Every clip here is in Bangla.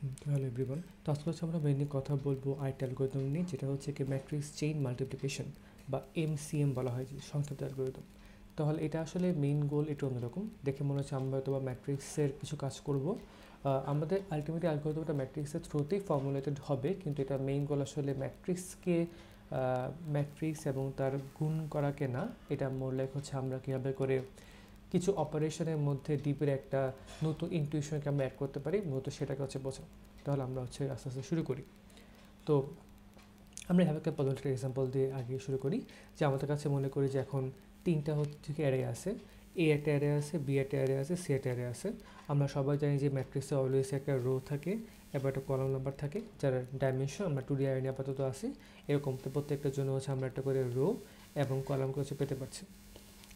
হ্যালো এভরিওয়ান, তো আজকে হচ্ছে আমরা মেইনলি কথা বলবো আরেকটা অ্যালগরিদম নিয়ে, যেটা হচ্ছে কি ম্যাট্রিক্স চেইন মাল্টিপ্লিকেশন বা এমসিএম বলা হয় যে সংক্ষিপ্ত অ্যালগরিদম। তাহলে এটা আসলে মেইন গোল একটু অন্যরকম দেখে মনে হচ্ছে। আমরা হয়তো বা ম্যাট্রিক্সের কিছু কাজ করব, আমাদের আলটিমেটলি অ্যালগরিদমটা ম্যাট্রিক্সের থ্রুতেই ফর্মুলেটেড হবে, কিন্তু এটা মেইন গোল আসলে ম্যাট্রিক্সকে ম্যাট্রিক্স এবং তার গুণ করাকে না, এটা মোর লাইক হচ্ছে আমরা কীভাবে করে কিছু অপারেশনের মধ্যে ডিপের একটা নতুন ইনটিউশনকে আমরা অ্যাড করতে পারি, মূলত সেটাকে হচ্ছে বোঝা। তাহলে আমরা হচ্ছে আস্তে আস্তে শুরু করি। তো আমরা এভাবে একটা পদ্ধতির এক্সাম্পল দিয়ে আগে শুরু করি, যে আমাদের কাছে মনে করি যে এখন তিনটা হচ্ছে অ্যারে আছে, এ একটা অ্যারে আছে, বি একটা অ্যারে আছে, সি একটা অ্যারে আছে। আমরা সবাই জানি যে ম্যাট্রিক্সে অলওয়েজ একটা রো থাকে এবার একটা কলাম নাম্বার থাকে, যার ডাইমেনশন আমরা 2D অ্যারে নিয়ে আপাতত আসি। এরকম তো প্রত্যেকটার জন্য হচ্ছে আমরা একটা করে রো এবং কলামকে হচ্ছে পেতে পারছি।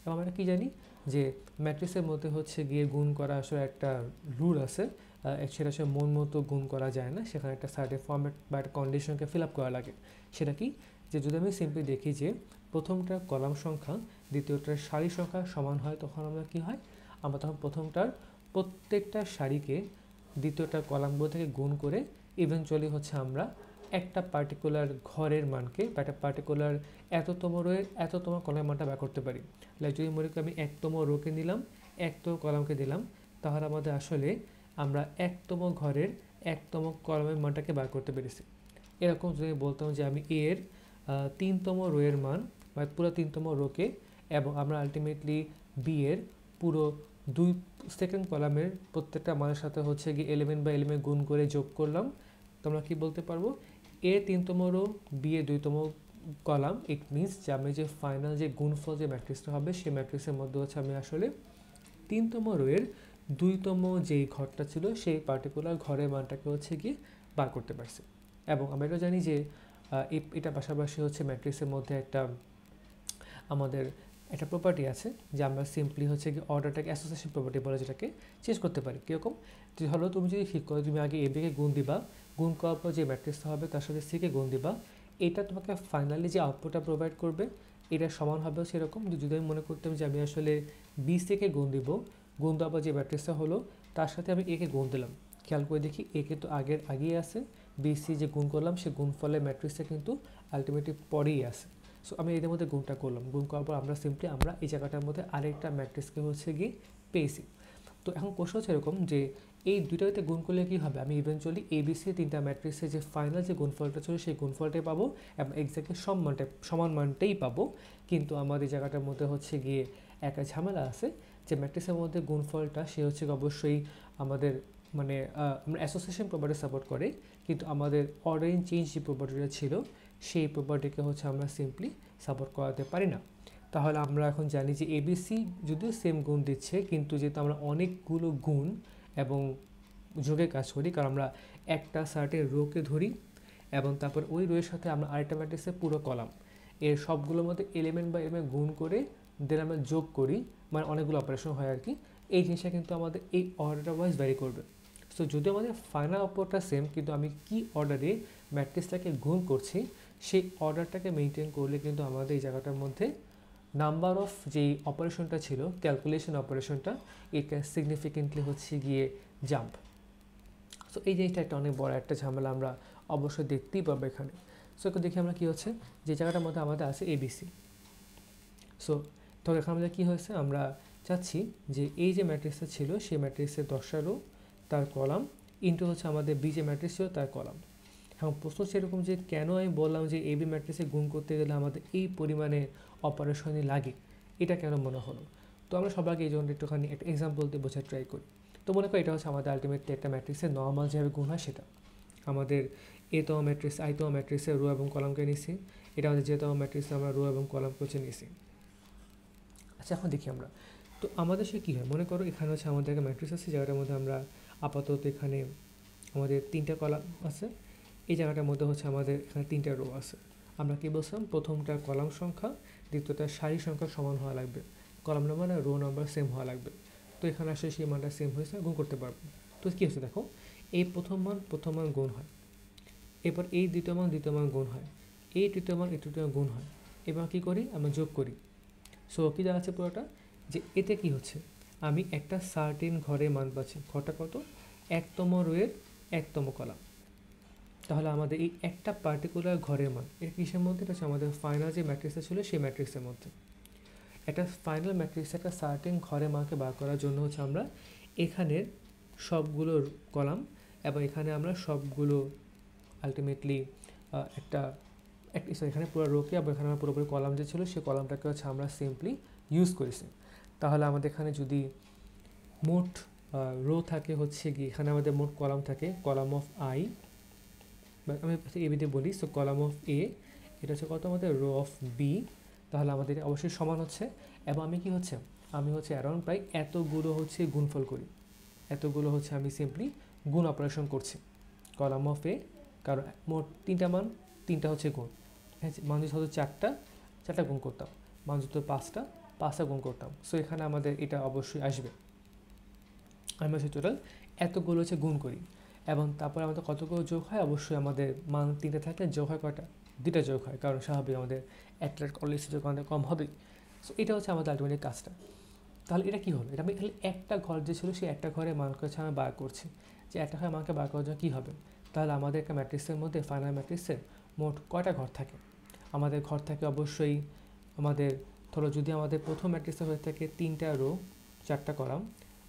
এবং আমরা কী জানি যে ম্যাট্রিক্সের মধ্যে হচ্ছে গিয়ে গুণ করা আসলে একটা রুল আছে, সেটা আসলে মন মতো গুণ করা যায় না, সেখানে একটা সার্টেন ফর্মেট বা একটা কন্ডিশনকে ফিল আপ করা লাগে। সেটা কি, যে যদি আমি সিম্পলি দেখি যে প্রথমটার কলাম সংখ্যা দ্বিতীয়টার সারি সংখ্যা সমান হয়, তখন আমরা কী হয়, আমরা তখন প্রথমটার প্রত্যেকটা সারিকে দ্বিতীয়টার কলামগুলো থেকে গুণ করে ইভেনচুয়ালি হচ্ছে আমরা একটা পার্টিকুলার ঘরের মানকে বা একটা পার্টিকুলার এততম রোয়ের এততম কলামের মানটা বের করতে পারি। লাইক যদি মনে করি আমি একতম রোকে নিলাম, একতম কলামকে দিলাম, তাহলে আমাদের আসলে আমরা একতম ঘরের একতম কলামের মানটাকে বার করতে পেরেছি। এরকম যদি বলতাম যে আমি এর তিনতম রোয়ের মান বা পুরো তিনতম রোকে, এবং আমরা আলটিমেটলি বি এর পুরো দুই সেকেন্ড কলামের প্রত্যেকটা মানের সাথে হচ্ছে গিয়ে এলিমেন্ট বা এলিমেন্ট গুণ করে যোগ করলাম, তোমরা কি বলতে পারবো, এ তিনতম রো বি এর দুইতম কলাম। ইট মিনস যে আমি যে ফাইনাল যে গুণফল যে ম্যাট্রিক্সটা হবে, সেই ম্যাট্রিক্সের মধ্যে হচ্ছে আমি আসলে তিনতম রোয়ের দুইতম যেই ঘরটা ছিল সেই পার্টিকুলার ঘরের মানটাকে হচ্ছে গিয়ে বার করতে পারছি। এবং আমরা এটা জানি যে এটা পাশাপাশি হচ্ছে ম্যাট্রিক্সের মধ্যে একটা আমাদের একটা প্রপার্টি আছে, যে আমরা সিম্পলি হচ্ছে কি অর্ডারটাকে অ্যাসোসিয়েশন প্রপার্টি বলে, যেটাকে চেঞ্জ করতে পারি। কীরকম, যে হলো তুমি যদি ঠিক করো তুমি আগে এ বিকে গুণ দিবা, গুণ করার পর যে ম্যাট্রিক্সটা হবে তার সাথে সিকে গুণ দিবা, এটা তোমাকে ফাইনালি যে আউটপুটটা প্রোভাইড করবে এটা সমান হবে সেরকম। যদি আমি মনে করতাম যে আমি আসলে বি সিকে গুণ দিব, গুণ দেওয়ার পর যে ম্যাট্রিক্সটা হলো তার সাথে আমি একে গুণ দিলাম, খেয়াল করে দেখি একে তো আগেই আছে, বিসি যে গুণ করলাম সে গুণফলের ম্যাট্রিক্সটা কিন্তু আলটিমেটলি পরেই আছে। সো আমি এদের মধ্যে গুণটা করলাম, গুণ করার পর আমরা সিম্পলি আমরা এই জায়গাটার মধ্যে আরেকটা ম্যাট্রিক্সকে হচ্ছে গিয়ে পেয়েছি। তো এখন প্রশ্ন হচ্ছে এরকম যে এই দুইটাতে গুণ করলে কী হবে, আমি ইভেনচুয়ালি এবিসি তিনটা ম্যাট্রিক্সের যে ফাইনাল যে গুণফলটা ছিল সেই গুণফলটাই পাবো এবং এক্স্যাক্টলি সমান মানটাই পাবো। কিন্তু আমাদের জায়গাটার মধ্যে হচ্ছে গিয়ে একটা ঝামেলা আছে, যে ম্যাট্রিক্সের মধ্যে গুণফলটা সে হচ্ছে অবশ্যই আমাদের মানে আমরা অ্যাসোসিয়েশন প্রপার্টি সাপোর্ট করে, কিন্তু আমাদের অর্ডারিং চেঞ্জ যে প্রপার্টিটা ছিল সেই প্রপার্টিকে হচ্ছে আমরা সিম্পলি সাপোর্ট করাতে পারি না। তাহলে আমরা এখন জানি যে এবিসি যদিও সেম গুণ দিচ্ছে, কিন্তু যেহেতু আমরা অনেকগুলো গুণ এবং যোগে কাজ করি, কারণ আমরা একটা সার্টের রোকে ধরি এবং তারপর ওই রোয়ের সাথে আমরা আরেকটা ম্যাট্রিক্সের পুরো কলাম এর সবগুলোর মধ্যে এলিমেন্ট বা এলিমেন্ট গুণ করে দেন আমরা যোগ করি, মানে অনেকগুলো অপারেশন হয় আর কি। এই জিনিসটা কিন্তু আমাদের এই অর্ডারটা ওয়াইজ ভ্যারি করবে। সো যদিও আমাদের ফাইনাল আউটপুটটা সেম, কিন্তু আমি কি অর্ডারে ম্যাট্রিক্সটাকে গুণ করছি সেই অর্ডারটাকে মেনটেন করলে কিন্তু আমাদের এই জায়গাটার মধ্যে নাম্বার অফ যেই অপারেশনটা ছিল ক্যালকুলেশন অপারেশনটা, ইট ক্যান সিগনিফিকেন্টলি হচ্ছে গিয়ে জাম্প। সো এই জিনিসটা একটা অনেক বড় একটা ঝামেলা আমরা অবশ্যই দেখতেই পাবো এখানে। সো একটু দেখি আমরা কী হচ্ছে, যে জায়গাটার মধ্যে আমাদের আছে এবিসি। সো তো এখানে আমাদের কী হয়েছে, আমরা চাচ্ছি যে এই যে ম্যাট্রিক্সটা ছিল সেই ম্যাট্রিক্সের 10টা রো তার কলাম ইন্টু হচ্ছে আমাদের বি যে ম্যাট্রিক্স ছিল তার কলাম। এখন প্রশ্ন সেরকম যে কেন আমি বললাম যে এবি ম্যাট্রিক্সে গুণ করতে গেলে আমাদের এই পরিমাণে অপারেশনই লাগে, এটা কেন মনে হলো। তো আমরা সবাইকে এই জন্য একটুখানি একটা এক্সাম্পল দিয়ে বোঝার ট্রাই করি। তো মনে করি এটা হচ্ছে আমাদের আলটিমেটলি একটা ম্যাট্রিক্সের নর্মাল যেভাবে গুণ হয় সেটা আমাদের এতম ম্যাট্রিক্স আইতম ম্যাট্রিক্সের রো এবং কলামকে নিছি, এটা আমাদের যেতম ম্যাট্রিক্সে আমরা রো এবং কলামকে হচ্ছে নিছি। আচ্ছা এখন দেখি আমরা, তো আমাদের সে কী হয়, মনে করো এখানে হচ্ছে আমাদের একটা ম্যাট্রিক্স আছে, জায়গাটার মধ্যে আমরা আপাতত এখানে আমাদের 3টা কলাম আছে, এই জায়গাটার মধ্যে হচ্ছে আমাদের এখানে 3টা রো আছে। আমরা কী বলছিলাম, প্রথমটা কলাম সংখ্যা দ্বিতীয়টা সারি সংখ্যা সমান হওয়া লাগবে, কলাম নাম্বার আর রো নাম্বার সেম হওয়া লাগবে। তো এখানে আসলে সেই মানটা সেম হয়েছে, গুণ করতে পারবো। তো কী হচ্ছে দেখো, এই প্রথম মান গুণ হয়, এরপর এই দ্বিতীয় মান গুণ হয়, এই তৃতীয় মান গুণ হয়, এবার কী করি আমরা যোগ করি। সো কী দাঁড়াচ্ছে পুরোটা, যে এতে কি হচ্ছে, আমি একটা সার্টেন ঘরের মান পাচ্ছি, ঘরটা কত, একতম রোয়ের 1তম কলাম। তাহলে আমাদের এই একটা পার্টিকুলার ঘরের মান এটা কিসের মধ্যে? এটা হচ্ছে আমাদের ফাইনাল যে ম্যাট্রিক্সটা ছিল সেই ম্যাট্রিক্সের মধ্যে। একটা ফাইনাল ম্যাট্রিক্স একটা সার্টেন ঘরের মানকে বার করার জন্য হচ্ছে আমরা এখানের সবগুলো কলাম এবং এখানে আমরা সবগুলো আলটিমেটলি একটা এখানে পুরো রোকে এবং এখানে আমরা পুরোপুরি কলাম যে ছিল সেই কলামটাকে হচ্ছে আমরা সিম্পলি ইউজ করেছি। তাহলে আমাদের এখানে যদি মোট রো থাকে হচ্ছে কি, এখানে আমাদের মোট কলাম থাকে কলাম অফ আই, আমি এ দিয়ে বলি। সো কলাম অফ এ এটা হচ্ছে কত আমাদের রো অফ বি, তাহলে আমাদের অবশ্যই সমান হচ্ছে। এবং আমি কি হচ্ছে আমি হচ্ছে অ্যারাউন্ড প্রায় এতগুলো হচ্ছে গুণফল করি, এতগুলো হচ্ছে আমি সিম্পলি গুণ অপারেশন করছি কলাম অফ এ, কারণ মোট 3টা মান, 3টা হচ্ছে গুণ। মান যদি হতো 4টা গুণ করতাম, মান যদি 5টা গুণ করতাম। সো এখানে আমাদের এটা অবশ্যই আসবে। আমি হচ্ছে টোটাল এতগুলো হচ্ছে গুণ করি এবং তারপরে আমাদের কতগুলো যোগ হয়, অবশ্যই আমাদের মান 3টা থাকলে যোগ হয় কয়টা? 2টা যোগ হয়, কারণ স্বাভাবিক আমাদের একটা অলরেডি যোগ আমাদের কম হবেই। সো এটা হচ্ছে আমাদের আলটিমেটলি কাজটা। তাহলে এটা কী হলো? এটা আমি খালি একটা ঘর যে ছিল সেই একটা ঘরের মানকে হচ্ছে আমি বার করছি, যে একটা ঘরের মানকে বার করার জন্য কী হবে। তাহলে আমাদের একটা ম্যাট্রিক্সের মধ্যে ফাইনাল ম্যাট্রিক্সের মোট কয়টা ঘর থাকে? আমাদের ঘর থাকে অবশ্যই আমাদের, ধরো যদি আমাদের প্রথম ম্যাট্রিক্সে হয়ে থাকে 3টা রো 4টা কলাম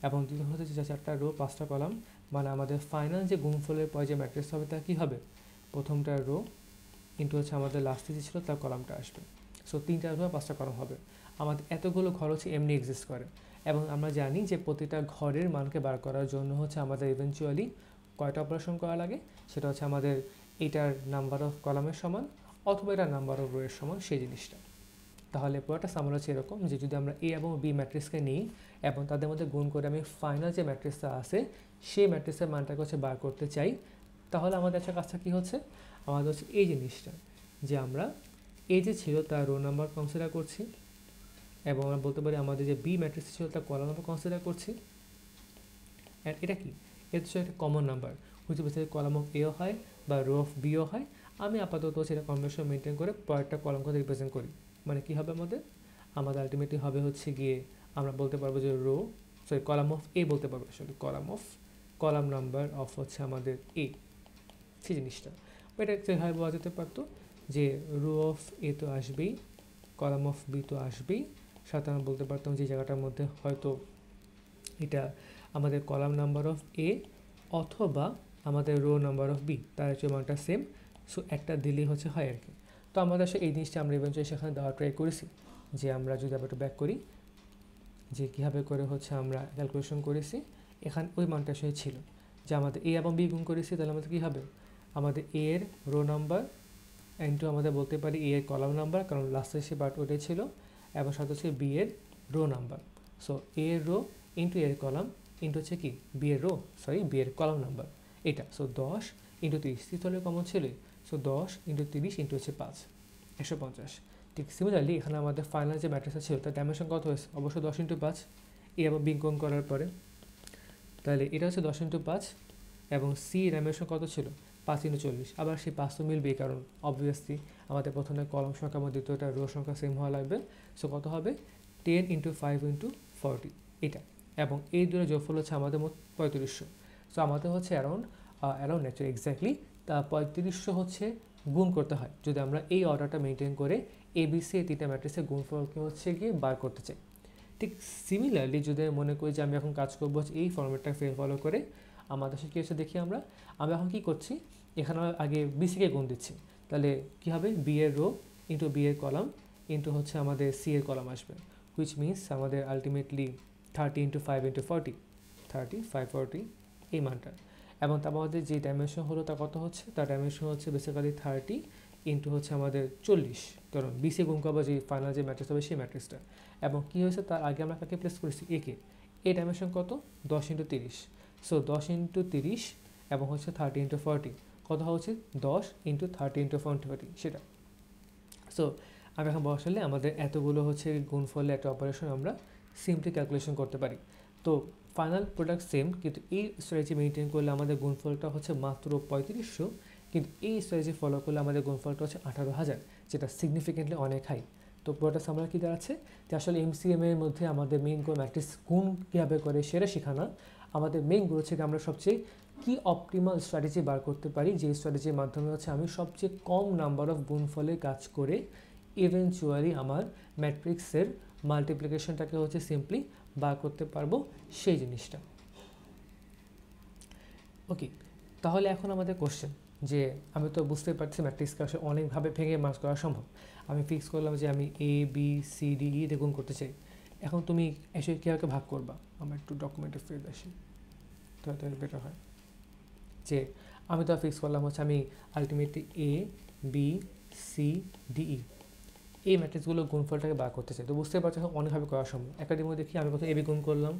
এবং দ্বিতীয় হচ্ছে 4টা রো 5টা কলাম, মানে আমাদের ফাইনাল যে গুণফলের পরে যে ম্যাট্রিক্স হবে তা কী হবে? প্রথমটা রো ইন্টু হচ্ছে আমাদের লাস্টে যে ছিল তার কলামটা আসবে। সো 3টা রো 5টা কলাম হবে। আমাদের এতগুলো ঘর হচ্ছে এমনি এক্সিস্ট করে এবং আমরা জানি যে প্রতিটা ঘরের মানকে বার করার জন্য হচ্ছে আমাদের ইভেনচুয়ালি কয়টা অপারেশন করা লাগে, সেটা হচ্ছে আমাদের এটার নাম্বার অফ কলামের সমান অথবা এটার নাম্বার অফ রো এর সমান সেই জিনিসটা। তাহলে পুরোটা সামাল হচ্ছে এরকম যে যদি আমরা এ এবং বি ম্যাট্রিক্সকে নিই এবং তাদের মধ্যে গুণ করে আমি ফাইনাল যে ম্যাট্রিক্সটা আছে সেই ম্যাট্রিক্সের মানটাকে হচ্ছে বার করতে চাই, তাহলে আমাদের একটা কাজটা কী হচ্ছে, আমাদের হচ্ছে এই জিনিসটা যে আমরা এ যে ছিল তার রো নাম্বার কনসিডার করছি এবং আমরা বলতে পারি আমাদের যে বি ম্যাট্রিক্স ছিল তার কলাম নাম্বার কনসিডার করছি। অ্যান্ড এটা কি, এটা হচ্ছে একটা কমন নাম্বার, হচ্ছে বেশি কলাম অফ এও হয় বা রো অফ বিও হয়। আমি আপাতত সেটা কনভেনশন মেনটেন করে পরেরটা কলাম করে রিপ্রেজেন্ট করি। মানে কী হবে আমাদের আলটিমেটলি হবে হচ্ছে গিয়ে আমরা বলতে পারবো যে রো কলাম অফ এ বলতে পারবো, আসলে কলাম নাম্বার অফ হচ্ছে আমাদের এ সেই জিনিসটা। এটা যেভাবে বলা যেতে পারতো যে রো অফ এ তো আসবেই, কলাম অফ বি তো আসবেই, সাথে আমরা বলতে পারতাম যে জায়গাটার মধ্যে হয়তো এটা আমাদের কলাম নাম্বার অফ এ অথবা আমাদের রো নাম্বার অফ বি, তার হচ্ছে মানটা সেম। সো একটা দিলেই হচ্ছে হয় আর কি। তো আমাদের আসলে এই জিনিসটা আমরা ইভেন্চুয়ালি সেখানে দেওয়া ট্রাই করেছি, যে আমরা যদি আবার একটু ব্যাক করি যে কীভাবে করে হচ্ছে আমরা ক্যালকুলেশন করেছি। এখানে ওই মানটা আসলে ছিল যে আমাদের এ এবং বি গুণ করেছি, তাহলে আমাদের কী হবে, আমাদের এ এর রো নাম্বার ইন্টু আমাদের বলতে পারি এ এর কলাম নাম্বার, কারণ লাস্টে সে পার্ট ওটাই ছিল, এবং সাথে হচ্ছে বি এর রো নাম্বার। সো এ এর রো ইন্টু এর কলাম ইন্টু হচ্ছে কি বি এর কলাম নাম্বার এটা। সো 10 ইন্টু 30, 30 হলে কমন ছিল। সো 10 ইন্টু 30 ইন্টু হচ্ছে 5, 150। ঠিক সিমিলারলি এখানে আমাদের ফাইনাল যে ম্যাট্রিক্সটা ছিল তার ডাইমেনশন কত হয়েছে, অবশ্যই 10 ইন্টু 5 এ আবার বিঙ্কন করার পরে। তাহলে এটা হচ্ছে 10 ইন্টু 5 এবং সি ডাইমেনশন কত ছিল 5 ইন্টু 40। আবার সেই 5 তো মিলবেই, কারণ অবভিয়াসলি আমাদের প্রথমে কলম সংখ্যা এবং দ্বিতীয়টা রো সংখ্যা সেম হওয়া লাগবে। সো কত হবে 10 ইন্টু 5 ইন্টু 40 এটা, এবং এই দুটো যোগফল হচ্ছে আমাদের মোট 3500। সো আমাদের হচ্ছে অ্যারাউন্ড অ্যাকচুয়ালি এক্স্যাক্টলি 3500 হচ্ছে গুণ করতে হয় যদি আমরা এই অর্ডারটা মেনটেন করে এবিসি এই 3টা ম্যাট্রিক্সের গুণফলকে হচ্ছে গিয়ে বার করতে চাই। ঠিক সিমিলারলি যদি মনে করি যে আমি এখন কাজ করবো হচ্ছে এই ফর্মেটটা ফলো করে, আমাদের সাথে কী হচ্ছে দেখি আমরা এখন কী করছি, এখানে আগে বিসিকে গুণ দিচ্ছি। তাহলে কী হবে, বি এর রো ইন্টু বি এর কলাম ইন্টু হচ্ছে আমাদের সি এর কলাম আসবে, হুইচ মিনস আমাদের আলটিমেটলি 30 ইন্টু 5 ইন্টু 40, 30 5 40 এই মানটা। এবং তারপর আমাদের যে ডাইমেনশন হলো তা কত হচ্ছে, তার ডাইমেনশন হচ্ছে বেসিক্যালি 30 ইন্টু হচ্ছে আমাদের 40, কারণ বিসি গুণ করবো যে ফাইনাল যে ম্যাট্রিক্স হবে সেই ম্যাট্রিক্সটা। এবং কী হয়েছে তার আগে আমরা কাকে প্লেস করেছি, একে। এই ডাইমেনশন কত 10 ইন্টু 30। সো 10 ইন্টু 30 এবং হচ্ছে 30 ইন্টু 40 কত হচ্ছে 10 ইন্টু 30 ইন্টু 40 সেটা। সো আমি এখন বসালে আমাদের এতগুলো হচ্ছে গুণফলে একটা অপারেশন আমরা সিম্পলি ক্যালকুলেশন করতে পারি। তো ফাইনাল প্রোডাক্ট সেম, কিন্তু এই স্ট্র্যাটেজি মেনটেন করলে আমাদের গুণফলটা হচ্ছে মাত্র 3500, কিন্তু এই স্ট্র্যাটেজি ফলো করলে আমাদের গুণফলটা হচ্ছে 18,000, যেটা সিগনিফিকেন্টলি অনেক হাই। তো পুরোটা সামলা কী দাঁড়াচ্ছে যে আসলে এমসিএম এর মধ্যে আমাদের মেইন কোন ম্যাট্রিক্স গুণ কীভাবে করে সেটা শেখানো, আমাদের মেইন গোল হচ্ছে আমরা সবচেয়ে কি অপটিমাল স্ট্র্যাটেজি বার করতে পারি, যে স্ট্র্যাটেজির মাধ্যমে হচ্ছে আমি সবচেয়ে কম নাম্বার অফ গুণফলে কাজ করে ইভেনচুয়ালি আমার ম্যাট্রিক্সের মাল্টিপ্লিকেশনটাকে হচ্ছে সিম্পলি বার করতে পারবো, সেই জিনিসটা। ওকে, তাহলে এখন আমাদের কোশ্চেন যে আমি তো বুঝতে পারছি ম্যাট্রিক্সকে আসলে অনেকভাবে ভেঙে মার্ক করা সম্ভব। আমি ফিক্স করলাম যে আমি A B C D E দিয়ে গুণ করতে চাই। এখন তুমি এসে কীভাবে ভাগ করবা, আমার একটু ডকুমেন্টে ফেরত আসি, তাহলে বেটার হয়। যে আমি তো ফিক্স করলাম হচ্ছে আমি ultimately A B C D E এই ম্যাট্রিক্সগুলো গুণফলটাকে বার করতে চাই। তো বুঝতে পারছি অনেকভাবে করা সম্ভব। একাডেমি দেখি আমি প্রথমে এ বি গুণ করলাম,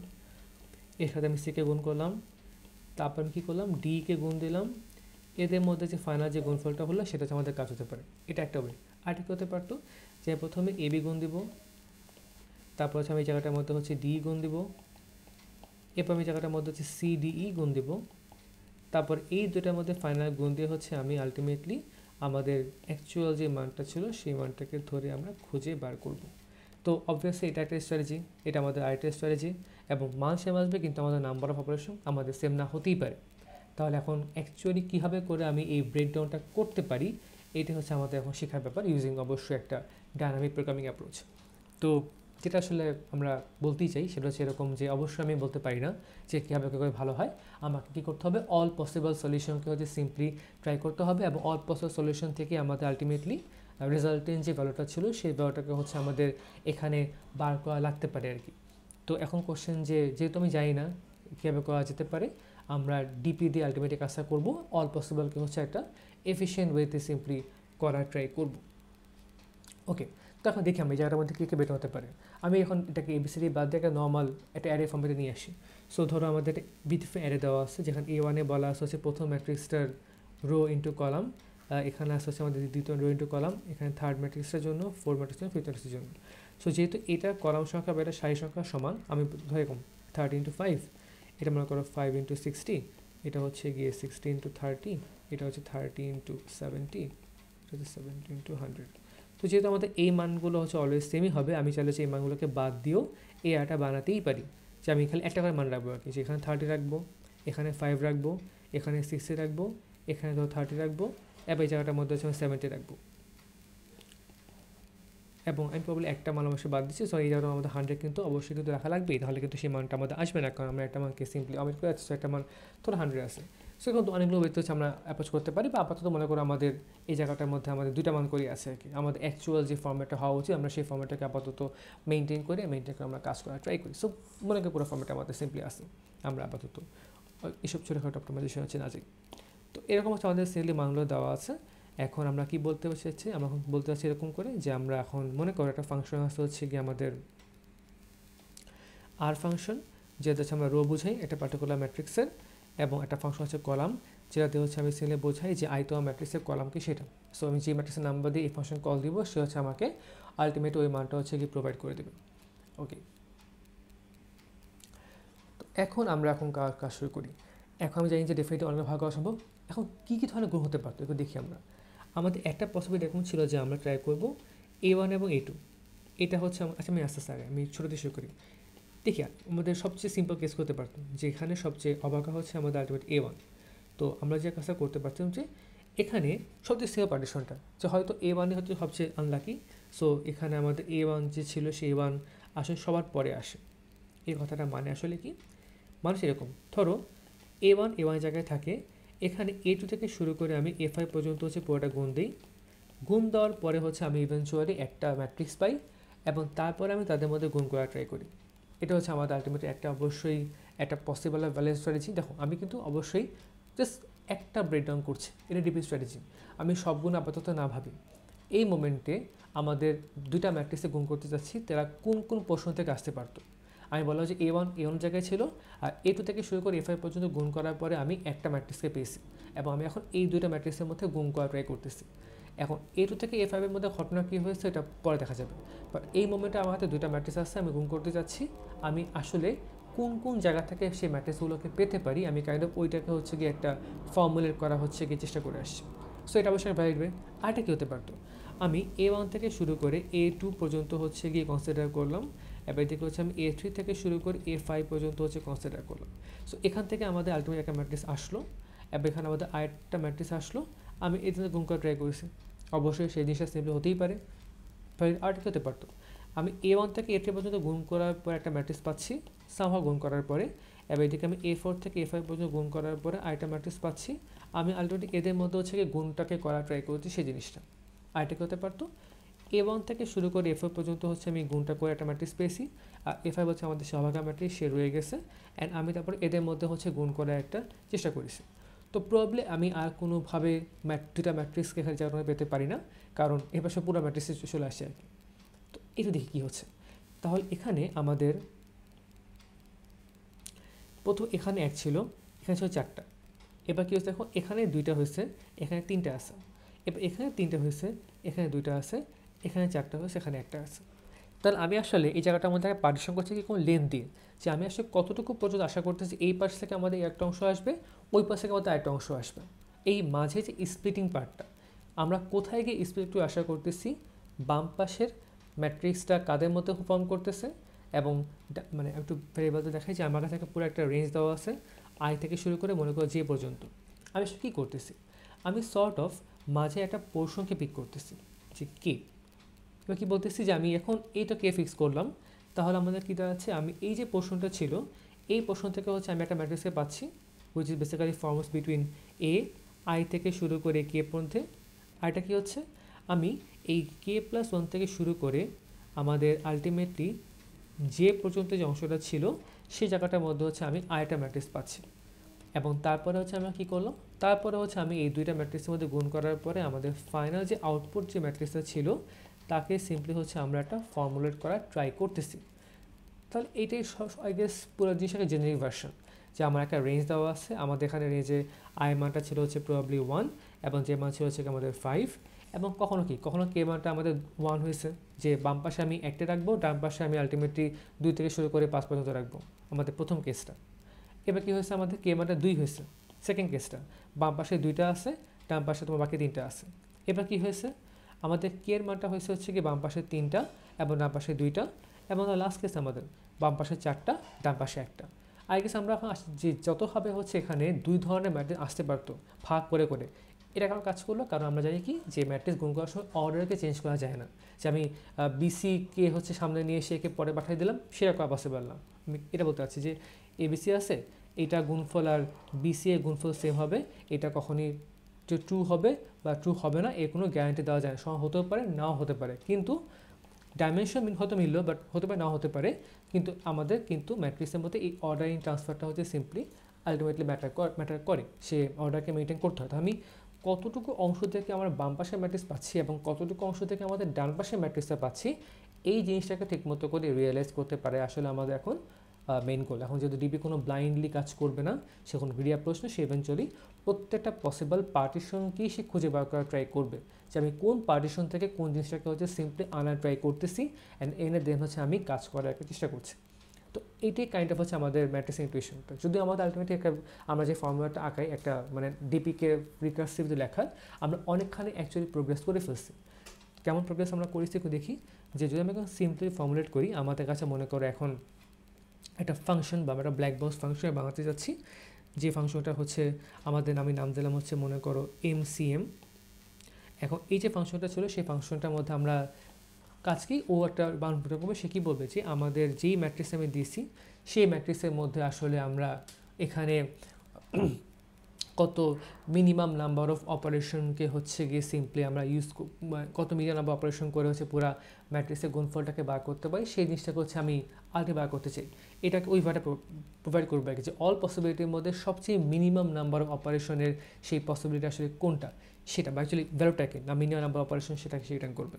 এর সাথে আমি সিকে গুণ করলাম, তারপর আমি কী করলাম ডিকে গুণ দিলাম, এদের মধ্যে যে ফাইনাল যে গুণফলটা হলো সেটা হচ্ছে আমাদের কাজ হতে পারে। এটা একটা ওয়ে। আরেকটা কী হতে পারতো যে প্রথমে এ বি গুণ দিব, তারপর হচ্ছে আমি এই জায়গাটার মধ্যে হচ্ছে ডি গুণ দিব, এরপর আমি জায়গাটার মধ্যে হচ্ছে সি ডি ই গুণ দিব, তারপর এই দুটার মধ্যে ফাইনাল গুণ দিয়ে হচ্ছে আমি আলটিমেটলি আমাদের অ্যাকচুয়াল যে মানটা ছিল সেই মানটাকে ধরে আমরা খুঁজে বার করব। তো অবভিয়াসলি এটা একটা স্ট্র্যাটেজি, এটা আমাদের আরেকটা স্ট্র্যাটেজি, এবং মান সেম আসবে কিন্তু আমাদের নাম্বার অফ অপারেশন আমাদের সেম না হতেই পারে। তাহলে এখন অ্যাকচুয়ালি কীভাবে করে আমি এই ব্রেকডাউনটা করতে পারি, এটা হচ্ছে আমাদের এখন শেখার ব্যাপার, ইউজিং অবশ্যই একটা ডায়নামিক প্রোগ্রামিং অ্যাপ্রোচ। তো যেটা আসলে আমরা বলতেই চাই সেটা হচ্ছে এরকম যে অবশ্যই আমি বলতে পারি না যে কীভাবে করে ভালো হয়। আমাকে কী করতে হবে, অল পসিবল সলিউশনকে হচ্ছে সিম্পলি ট্রাই করতে হবে, এবং অল পসিবল সলিউশন থেকে আমাদের আলটিমেটলি রেজাল্টেন্ট যে ভ্যালুটা ছিল সেই ভ্যালুটাকে হচ্ছে আমাদের এখানে বার করা লাগতে পারে আর কি। তো এখন কোশ্চেন যে যেহেতু আমি জানি না কীভাবে করা যেতে পারে, আমরা ডিপি দিয়ে আলটিমেটলি কাজটা করবো, অল পসিবলকে হচ্ছে একটা এফিশিয়েন্ট ওয়েতে সিম্পলি করার ট্রাই করব। ওকে, তো এখন দেখি আমি এই জায়গাটার মধ্যে কী কী বেটার হতে পারে। আমি এখন এটাকে এবিসিডি বাদ দিয়ে একটা নর্মাল একটা অ্যারে ফর্মেটে নিয়ে আসি। সো ধরো আমাদের একটা বিউটিফুল অ্যারে দেওয়া আছে, যেখানে A1-এ বলা আছে হচ্ছে প্রথম ম্যাট্রিক্সটার রো ইন্টু কলাম, এখানে আসছে হচ্ছে আমাদের দ্বিতীয় রো ইন্টু কলাম, এখানে থার্ড ম্যাট্রিক্সটার জন্য, ফোর্থ ম্যাট্রিক্সের জন্য, ফিফথ ম্যাট্রিক্সের জন্য। সো যেহেতু এটা কলাম সংখ্যা বা এটা সারি সংখ্যা সমান, আমি ধরে এরকম 30 ইন্টু 5, এটা মনে করো 5 ইন্টু 60, এটা হচ্ছে গিয়ে 60 ইন্টু 30, এটা হচ্ছে 30 ইন্টু 70, এটা হচ্ছে 70 ইন্টু 100। তো যেহেতু আমাদের এই মানগুলো হচ্ছে অলওয়েজ সেমই হবে, আমি চাইলে এই মানগুলোকে বাদ দিয়েও এই আটা বানাতেই পারি, যে আমি খালি একটা করে মান রাখবো আর কি, যে এখানে 30 রাখবো, এখানে 5 রাখবো, এখানে 60 রাখবো, এখানে ধরো 30 রাখবো, এবং এই জায়গাটার মধ্যে হচ্ছে আমি 70 রাখবো, এবং আমি প্রবলি একটা মান অবশ্যই বাদ দিচ্ছি। সো এই জায়গাটা আমাদের 100 কিন্তু অবশ্যই কিন্তু রাখা লাগবেই, তাহলে কিন্তু সেই মানটা আমাদের আসবে না, কারণ আমরা একটা মানকে সিম্পলি অমিট করে যাচ্ছি। একটা মান ধরো 100 আছে, সো কিন্তু অনেকগুলো ওয়েতে হচ্ছে আমরা অ্যাপ্রোচ করতে পারি, বা আপাতত মনে করো আমাদের এই জায়গাটার মধ্যে আমাদের দুইটা মান করেই আছে আর কি। আমাদের অ্যাকচুয়াল যে ফর্মেটটা হওয়া উচিত আমরা সেই ফর্মেটটাকে আপাতত মেনটেন করে আমরা কাজ করার ট্রাই করি। সো মনে করি পুরো ফর্মেটটা আমাদের সিম্পলি আসে, আমরা আপাতত এইসব ছোটোখাটো অপটিমাইজেশন হচ্ছে না যাই। তো এরকম হচ্ছে আমাদের সিম্পলি মানগুলো দেওয়া আছে। এখন আমরা কি বলতে চাচ্ছি, আমরা এখন বলতে চাচ্ছি এরকম করে যে আমরা এখন মনে করো একটা ফাংশন আসতে হচ্ছে গিয়ে আমাদের আর ফাংশন, যেটা হচ্ছে আমরা রো বোঝাই একটা পার্টিকুলার ম্যাট্রিক্সের, এবং একটা ফাংশন হচ্ছে কলাম, যেটাতে হচ্ছে আমি সিম্পলি বোঝাই যে আইতো ম্যাট্রিক্সের কলাম কি সেটা। সো আমি যে ম্যাট্রিক্সের নাম্বার দিয়ে এই ফাংশন কল দিব, সে হচ্ছে আমাকে আলটিমেট ওই মানটা হচ্ছে কি প্রোভাইড করে দেবে। ওকে, তো এখন আমরা কাজ শুরু করি। এখন আমি জানি যে ডেফিনেটলি অনেক ভাগ করা সম্ভব। এখন কী কী ধরনের গুণ হতে পারতো একটু দেখি আমরা। আমাদের একটা পসিবিলিটি এরকম ছিল যে আমরা ট্রাই করবো A1 এবং A2, এটা হচ্ছে আচ্ছা আমি আস্তে আস্তে আমি ছোটো দিয়ে শুরু করি। দেখি আমাদের সবচেয়ে সিম্পল কেস করতে পারতাম, যেখানে সবচেয়ে অবাকা হচ্ছে আমাদের আলটিমেট A1। তো আমরা যে কাজটা করতে পারতাম যে এখানে সবচেয়ে সেভ পার্টিশনটা, যে হয়তো A1-ই হচ্ছে সবচেয়ে আনলাকি, সো এখানে আমাদের A1 যে ছিল সেই A1 আসলে সবার পরে আসে। এই কথাটা মানে আসলে কি, মানুষ এরকম ধরো A1 জায়গায় থাকে, এখানে A2 থেকে শুরু করে আমি A5 পর্যন্ত হচ্ছে পুরোটা গুণ দিই, গুণ দেওয়ার পরে হচ্ছে আমি ইভেনচুয়ালি একটা ম্যাট্রিক্স পাই, এবং তারপরে আমি তাদের মধ্যে গুণ করা ট্রাই করি। এটা হচ্ছে আমাদের আলটিমেটলি একটা অবশ্যই একটা পসিবল ব্যালেন্স স্ট্র্যাটেজি। দেখো আমি কিন্তু অবশ্যই জাস্ট একটা ব্রেকডাউন করছি, এটা ডিপি স্ট্র্যাটেজি, আমি সব গুণ আপাতত না ভাবি। এই মোমেন্টে আমাদের দুইটা ম্যাট্রিক্সে গুণ করতে যাচ্ছি, তারা কোন কোন প্রশ্ন থেকে আসতে পারতো। আমি বললাম যে A1 জায়গায় ছিল, আর A2 থেকে শুরু করে A5 পর্যন্ত গুণ করার পরে আমি একটা ম্যাট্রিক্সকে পেয়েছি, এবং আমি এখন এই দুইটা ম্যাট্রিক্সের মধ্যে গুণ করা ট্রাই করতেছি। এখন A2 থেকে A5-এর মধ্যে ঘটনা কী হয়েছে এটা পরে দেখা যাবে, বাট এই মোমেন্টে আমার হাতে দুইটা ম্যাট্রিক্স আসছে, আমি গুণ করতে যাচ্ছি। আমি আসলে কোন কোন জায়গা থেকে সেই ম্যাট্রিক্সগুলোকে পেতে পারি, আমি কাইন্ড অফ ওইটাকে হচ্ছে গিয়ে একটা ফর্মুলেট করা হচ্ছে গিয়ে চেষ্টা করে আসছি। সো এটা অবশ্যই ভ্যালিড ওয়ে। আরেকটা কী হতে পারতো, আমি A1 থেকে শুরু করে A2 পর্যন্ত হচ্ছে গিয়ে কনসিডার করলাম, এবার এদিকে হচ্ছে আমি A3 থেকে শুরু করে A5 পর্যন্ত হচ্ছে কনসিডার করলাম। সো এখান থেকে আমাদের আলটিমেট একটা ম্যাট্রিক্স আসলো, এবার এখানে আমাদের আরেকটা ম্যাট্রিক্স আসলো, আমি এর সাথে গুণ করা ট্রাই করেছি। অবশ্যই সেই জিনিসটা সিম্পলি হতেই পারে, আর কি হতে পারতো, আমি A1 থেকে A3 পর্যন্ত গুণ করার পর একটা ম্যাট্রিক্স পাচ্ছি, সামহাও গুণ করার পরে। এবার এদিকে আমি A4 থেকে A5 পর্যন্ত গুণ করার পরে আরেকটা ম্যাট্রিক্স পাচ্ছি, আমি আলটিমেটলি এদের মধ্যে হচ্ছে কি গুণটাকে করা ট্রাই করছি সেই জিনিসটা। আরেকটা কি হতে পারতো, A1 থেকে শুরু করে A4 পর্যন্ত হচ্ছে আমি গুণটা করে একটা ম্যাট্রিক্স পেয়েছি, আর A5 হচ্ছে আমাদের সহভাগা ম্যাট্রিক্স, সে রয়ে গেছে, অ্যান্ড আমি তারপর এদের মধ্যে হচ্ছে গুণ করার একটা চেষ্টা করেছি। তো প্রবলেম আমি আর কোনোভাবে দুটা ম্যাট্রিক্সকে এখানে জায়গা পেতে পারি না, কারণ এ পাশে পুরো ম্যাট্রিক্সে চলে আসে আর কি। তো এটা দেখি কী হচ্ছে। তাহলে এখানে আমাদের প্রথম এখানে এক ছিল, এখানে ছিল 4টা, এবার কী হচ্ছে দেখো, এখানে 2টা হয়েছে, এখানে 3টা আছে, এবার এখানে 3টা হয়েছে, এখানে 2টা আছে, এখানে 4টা হয়েছে, এখানে একটা আছে। তাহলে আমি আসলে এই জায়গাটার মধ্যে পার্টিশন করছি কি কোনো লেন দিয়ে, যে আমি আসলে কতটুকু পর্যন্ত আশা করতেছি এই পাশ থেকে আমাদের একটা অংশ আসবে, ওই পাশ থেকে আমাদের আরেকটা অংশ আসবে। এই মাঝে যে স্প্লিটিং পার্টটা, আমরা কোথায় গিয়ে স্প্লিট একটু আশা করতেছি, বাম পাশের ম্যাট্রিক্সটা কাদের মধ্যে ফর্ম করতেছে, এবং মানে একটু ভেরিয়েবলতে দেখাই যে আমার কাছে পুরো একটা রেঞ্জ দেওয়া আছে, আই থেকে শুরু করে মনে করো যে পর্যন্ত। আমি আসলে কী করতেছি, আমি সর্ট অফ মাঝে একটা পোর্শনকে পিক করতেছি, যে কে। এবার কী বলতেছি যে আমি এখন এইটা কে ফিক্স করলাম, তাহলে আমাদের কী দাঁড়াচ্ছে, আমি এই যে পোর্শনটা ছিল, এই পোর্শন থেকে হচ্ছে আমি একটা ম্যাট্রিক্সকে পাচ্ছি, which is basically forms between A, I থেকে শুরু করে কে পর্যন্ত। আর এটা কী হচ্ছে, আমি এই K+1 থেকে শুরু করে আমাদের আলটিমেটলি যে পর্যন্ত যে অংশটা ছিল সেই জায়গাটার মধ্যে হচ্ছে আমি আরেকটা ম্যাট্রিক্স পাচ্ছি, এবং তারপরে হচ্ছে আমরা কী করলাম, তারপরে হচ্ছে আমি এই দুইটা ম্যাট্রিক্সের মধ্যে গুণ করার পরে আমাদের ফাইনাল যে আউটপুট যে ম্যাট্রিক্সটা ছিল তাকে সিম্পলি হচ্ছে আমরা একটা ফর্মুলেট করার ট্রাই করতেছি। তাহলে এইটাই আই গেস পুরো জিনিসটাকে জেনারিক ভার্সন, যে আমার একটা রেঞ্জ দেওয়া আছে, আমাদের এখানে রেঞ্জে আই মানটা ছিল হচ্ছে প্রবাবলি 1, এবং যে মান ছিল হচ্ছে আমাদের 5, এবং কখনো কে মানটা আমাদের 1 হয়েছে, যে বাম পাশে আমি একটা রাখবো, ডান পাশে আমি আলটিমেটলি 2 থেকে শুরু করে 5 পর্যন্ত রাখবো, আমাদের প্রথম কেসটা। এবার কী হয়েছে, আমাদের কে মানটা 2 হয়েছে, সেকেন্ড কেসটা, বাম পাশে 2টা আছে, ডান পাশে তোমার বাকি 3টা আছে। এবার কী হয়েছে, আমাদের কে এর মানটা হয়েছে হচ্ছে কি বাম পাশে 3টা এবং ডান পাশে 2টা, এবং লাস্ট কেস আমাদের বাম পাশে 4টা, ডান পাশে একটা। আই গেস আমরা এখন যে যতভাবে হচ্ছে এখানে 2 ধরনের ম্যাট্রিক্স আসতে পারতো ভাগ করে করে, এটা কারণ কাজ করলো, কারণ আমরা জানি কি যে ম্যাট্রিক্স গুণ করার সময় অর্ডারকে চেঞ্জ করা যায় না, যে আমি বিসিকে হচ্ছে সামনে নিয়ে এসে একে পরে পাঠিয়ে দিলাম, সেটা করা পসিবল না। আমি এটা বলতে চাচ্ছি যে এবিসি আছে, এটা গুণফল আর বিসি এর গুণফল সেম হবে, এটা কখনই যে ট্রু হবে বা ট্রু হবে না এর কোনো গ্যারান্টি দেওয়া যায় না, সমান হতেও পারে নাও হতে পারে, কিন্তু ডাইমেনশন হয়তো মিললো, বাট হতে পারে নাও হতে পারে, কিন্তু আমাদের কিন্তু ম্যাট্রিক্সের মধ্যে এই অর্ডারিং ট্রান্সফারটা হচ্ছে সিম্পলি আলটিমেটলি ম্যাটার করে, সে অর্ডারকে মেনটেন করতে হয়। তো আমি কতটুকু অংশ থেকে আমার বাম পাশের ম্যাট্রিক্স পাচ্ছি এবং কতটুকু অংশ থেকে আমাদের ডান পাশের ম্যাট্রিক্সটা পাচ্ছি, এই জিনিসটাকে ঠিকমতো করে রিয়েলাইজ করতে পারে আসলে আমাদের এখন মেইন গোল। এখন যদি ডিবি কোনো ব্লাইন্ডলি কাজ করবে না, সে কোনো গ্রিড অ্যাপ্রোচ না, সে ইভেনচুয়ালি প্রত্যেকটা পসিবল পার্টিশনকেই সে খুঁজে বার করার ট্রাই করবে, যে আমি কোন পার্টিশন থেকে কোন জিনিসটাকে হচ্ছে সিম্পলি আনার ট্রাই করতেছি, অ্যান্ড এনে দেন হচ্ছে আমি কাজ করার একটা চেষ্টা করছি। তো এইটাই কাইন্ড অফ হচ্ছে আমাদের ম্যাট্রিক্স ইন্টুইশনটা। যদি আমাদের আলটিমেটলি একটা আমরা যে ফর্মুলাটা আঁকাই একটা মানে ডিপিকে রিকার্সিভলি লেখার, আমরা অনেকখানি অ্যাকচুয়ালি প্রোগ্রেস করে ফেলছি। কেমন প্রোগ্রেস আমরা করেছি একটু দেখি, যে যদি আমি এখন সিম্পলি ফর্মুলেট করি, আমাদের কাছে মনে করো এখন একটা ফাংশন বা একটা ব্ল্যাক বক্স ফাংশন বানাতে যাচ্ছি, যে ফাংশনটা হচ্ছে আমাদের আমি নাম দিলাম হচ্ছে মনে করো MCM। এখন এই যে ফাংশনটা ছিল সেই ফাংশনটার মধ্যে আমরা কাজ কি, ও একটা বাউন্ডারি করবে, সে কী বলবে যে আমাদের যেই ম্যাট্রিক্স আমি দিয়েছি সেই ম্যাট্রিক্সের মধ্যে আসলে আমরা এখানে কত মিনিমাম নাম্বার অফ অপারেশনকে হচ্ছে গিয়ে সিম্পলি আমরা কত মিনিমাম নাম্বার অপারেশন করে হচ্ছে পুরো ম্যাট্রিক্সের গুণফলটাকে বার করতে পারি, সেই জিনিসটাকে হচ্ছে আমি আগে বার করতে চাই। এটাকে ওইভাবে প্রোভাইড করবে আর কি, যে অল পসিবিলিটির মধ্যে সবচেয়ে মিনিমাম নাম্বার অফ অপারেশনের সেই পসিবিলিটি আসলে কোনটা সেটা, বা অ্যাকচুয়ালি ভ্যালুটাকে না মিনিমাম নাম্বার অপারেশন সেটাকে সেটা করবে।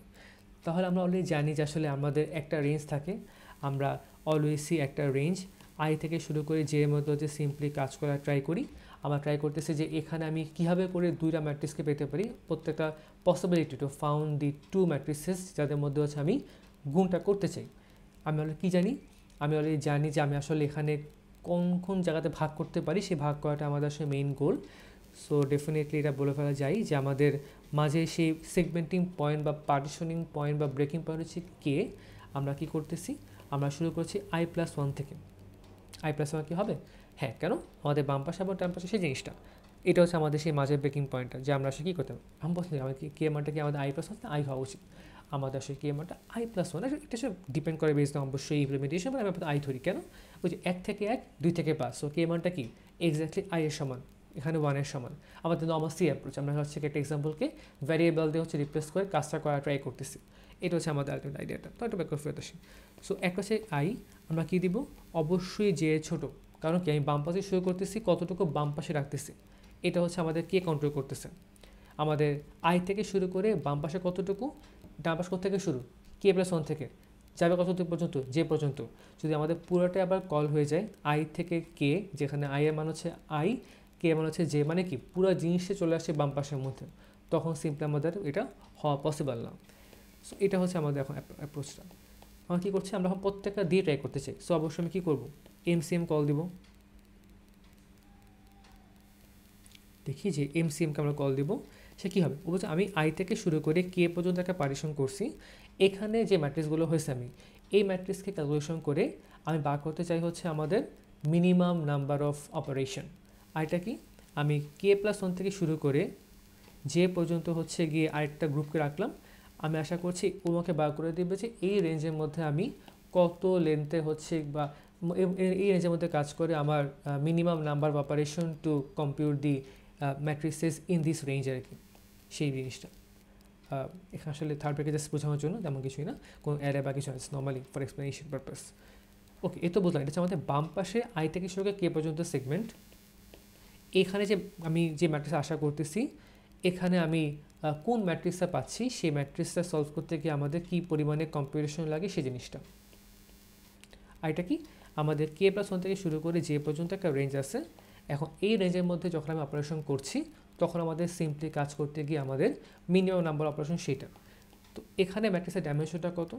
তাহলে আমরা অলরেডি জানি যে আসলে আমাদের একটা রেঞ্জ থাকে, আমরা অলওয়েজই একটা রেঞ্জ আই থেকে শুরু করে যে মতো হচ্ছে সিম্পলি কাজ করার ট্রাই করি। আমরা ট্রাই করতেছি যে এখানে আমি কীভাবে করে 2টা ম্যাট্রিক্সকে পেতে পারি, প্রত্যেকটা পসিবিলিটি টু ফাউন্ড দি 2 ম্যাট্রিক্সেস যাদের মধ্যে হচ্ছে আমি গুণটা করতে চাই। আমি অলরেডি কী জানি, আমি অলরেডি জানি যে আমি আসলে এখানে কোন কোন জায়গাতে ভাগ করতে পারি, সেই ভাগ করাটা আমাদের আসলে মেইন গোল। সো ডেফিনেটলি এটা বলে ফেলা যায় যে আমাদের মাঝে সেই সেগমেন্টিং পয়েন্ট বা পার্টিশনিং পয়েন্ট বা ব্রেকিং পয়েন্ট হচ্ছে কে, আমরা কী করতেছি, আমরা শুরু করছি i+1 থেকে। i+1 কি হবে? হ্যাঁ, কেন? আমাদের বাম পাশে এবং ডান পাশে সেই জিনিসটা, এটা হচ্ছে আমাদের সেই মাঝের ব্রেকিং পয়েন্টটা, যে আমরা আসলে কী করতে হবে, আমি বলছি আমাদের কে মানটা কি আমাদের i+1 আই হওয়া উচিত, আমাদের আসলে কে মানটা i+1। এটা সব ডিপেন্ড করে বেসড অবশ্যই ইমপ্লিমেন্টেশন, আমি আপাতত আই ধরি। কেন? ওই যে 1 থেকে 1, 2 থেকে 5, সো কে মানটা কি এক্স্যাক্টলি আই এর সমান, এখানে 1 এর সমান। আমাদের নর্মাল সি অ্যাপ্রোচ, আমরা হচ্ছে একটা এক্সাম্পলকে ভ্যারিয়েবল দিয়ে হচ্ছে রিপ্লেস করে কাজটা করা ট্রাই করতেছি, এটা হচ্ছে আমাদের আলটিমেট আইডিয়াটা। তো একটা ব্যাক করে ফেরত আসি। সো একটা হচ্ছে আই, আমরা কী দিব, অবশ্যই যে ছোটো, কারণ কি আমি বাম পাশে শুরু করতেছি, কতটুকু বাম পাশে রাখতেছি, এটা হচ্ছে আমাদের কে কন্ট্রোল করতেছে। আমাদের আই থেকে শুরু করে বাম পাশে কতটুকু, ডান পাশ থেকে শুরু, k+1 থেকে যাবে কতটুকু পর্যন্ত, যে পর্যন্ত। যদি আমাদের পুরোটাই আবার কল হয়ে যায় আই থেকে কে, যেখানে আই এর মান হচ্ছে আই, কে মান হচ্ছে যে, মানে কি পুরো জিনিসটা চলে আসছে বাম পাশের মধ্যে, তখন সিম্পলি আমাদের এটা হওয়া পসিবল না। সো এটা হচ্ছে আমাদের এখন অ্যাপ্রোচটা। আমরা কী করছি, আমরা এখন প্রত্যেকটা দিয়ে ট্রাই করতে চাই। সো অবশ্যই আমি কী করবো, MCM কল দিব। দেখি যে MCMকে আমরা কল দিব, সে কী হবে, বলছে আমি আই থেকে শুরু করে কে পর্যন্ত একটা পার্টিশন করছি, এখানে যে ম্যাট্রিক্সগুলো হয়েছে আমি এই ম্যাট্রিক্সকে ক্যালকুলেশন করে আমি বার করতে চাই হচ্ছে আমাদের মিনিমাম নাম্বার অফ অপারেশন। আর এটা কি, আমি k+1 থেকে শুরু করে যে পর্যন্ত হচ্ছে গিয়ে আরেকটা গ্রুপকে রাখলাম, আমি আশা করছি আমাকে বার করে দেবে যে এই রেঞ্জের মধ্যে আমি কত লেন্থে হচ্ছে, বা এই রেঞ্জের মধ্যে কাজ করে আমার minimum number of operation to compute the matrices in this range আর কি, সেই জিনিসটা। এখানে আসলে থার্ড ব্র্যাকেট জাস্ট বোঝানোর জন্য, তেমন কিছুই না, কোনো অ্যারে বা কিছু আছে, নর্মালি ফর এক্সপ্লেনেশন পারপাস। ওকে, এ তো বুঝলাম, এটা হচ্ছে আমাদের বাম পাশে আই থেকে শুরু করে কে পর্যন্ত সেগমেন্ট। এখানে যে আমি যে ম্যাট্রিক্স আশা করতেছি, এখানে আমি কোন ম্যাট্রিক্সটা পাচ্ছি, সেই ম্যাট্রিক্সটা সলভ করতে গিয়ে আমাদের কী পরিমাণে কম্পিউটেশন লাগে সেই জিনিসটা। আর এটা কি, আমাদের k+1 থেকে শুরু করে যে পর্যন্ত একটা রেঞ্জ আছে, এখন এই রেঞ্জের মধ্যে যখন আমি অপারেশন করছি, তখন আমাদের সিম্পলি কাজ করতে গিয়ে আমাদের মিনিমাম নাম্বার অপারেশন সেটা। তো এখানে ম্যাট্রিক্সের ডাইমেনশনটা কত,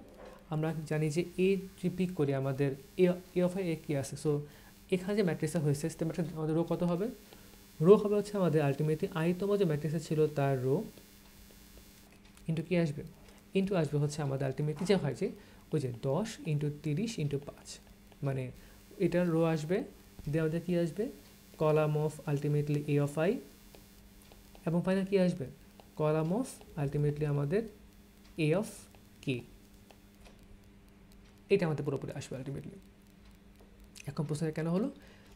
আমরা জানি যে এ ট্রিপিক করে আমাদের এ অফ এ কী আছে। সো এখানে যে ম্যাট্রিক্সটা হয়েছে, সেটা ম্যাট্রিক্স আমাদের রো কত হবে, রো হবে হচ্ছে আমাদের আলটিমেটলি আইতম যে ম্যাট্রিক্সে ছিল তার রো ইন্টু কী আসবে, ইন্টু আসবে হচ্ছে আমাদের আলটিমেটলি যে হয় যে ওই যে 10 × 30 × 5, মানে এটার রো আসবে, দিয়ে আমাদের কী আসবে, column of ultimately A of I, এবং ফাইনাল কী আসবে, কলাম অফ আলটিমেটলি আমাদের এ অফ কে। এটা আমাদের পুরোপুরি আসবে আলটিমেটলি। এখন প্রশ্নটা কেন হলো,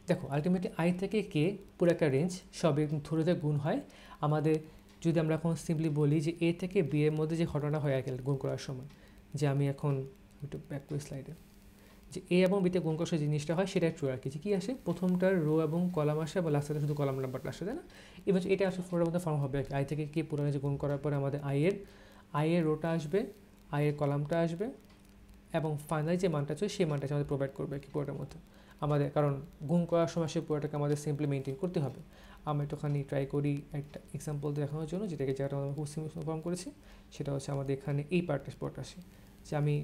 দেখো আলটিমেটলি আই থেকে কে পুরো একটা রেঞ্জ, সবই ধরে গুণ হয় আমাদের। যদি আমরা এখন সিম্পলি বলি যে এ থেকে বি এর মধ্যে যে ঘটনা হয় গেল গুণ করার সময়, যে আমি এখন একটু ব্যাক করে স্লাইডে, যে এ এবং বিতে গুণ করার জিনিসটা হয় সেটা ট্রু আর কি, যে কী আসে, প্রথমটার রো এবং কলাম আসে, বা লাস্টে শুধু কলাম নাম্বারটা আসে, তাই না। এবার এটা আসলে ফোরের মধ্যে ফর্ম হবে আর কি, আই থেকে কে পুরো রেঞ্জে গুণ করার পরে আমাদের আই এর রোটা আসবে, আই এর কলামটা আসবে, এবং ফাইনাল যে মানটা আছে সেই মানটা আমাদের প্রোভাইড করবে কি পুরোটার মধ্যে আমাদের, কারণ গুণ করার সময় সেই পুরোটাকে আমাদের সিম্পলি মেনটেন করতে হবে। আমি একটুখানি ট্রাই করি একটা এক্সাম্পল দেখানোর জন্য, যেটাকে আমরা খুব সিম্পল ফর্ম করেছি, সেটা হচ্ছে আমাদের এখানে এই পার্টটা আসে, যে আমি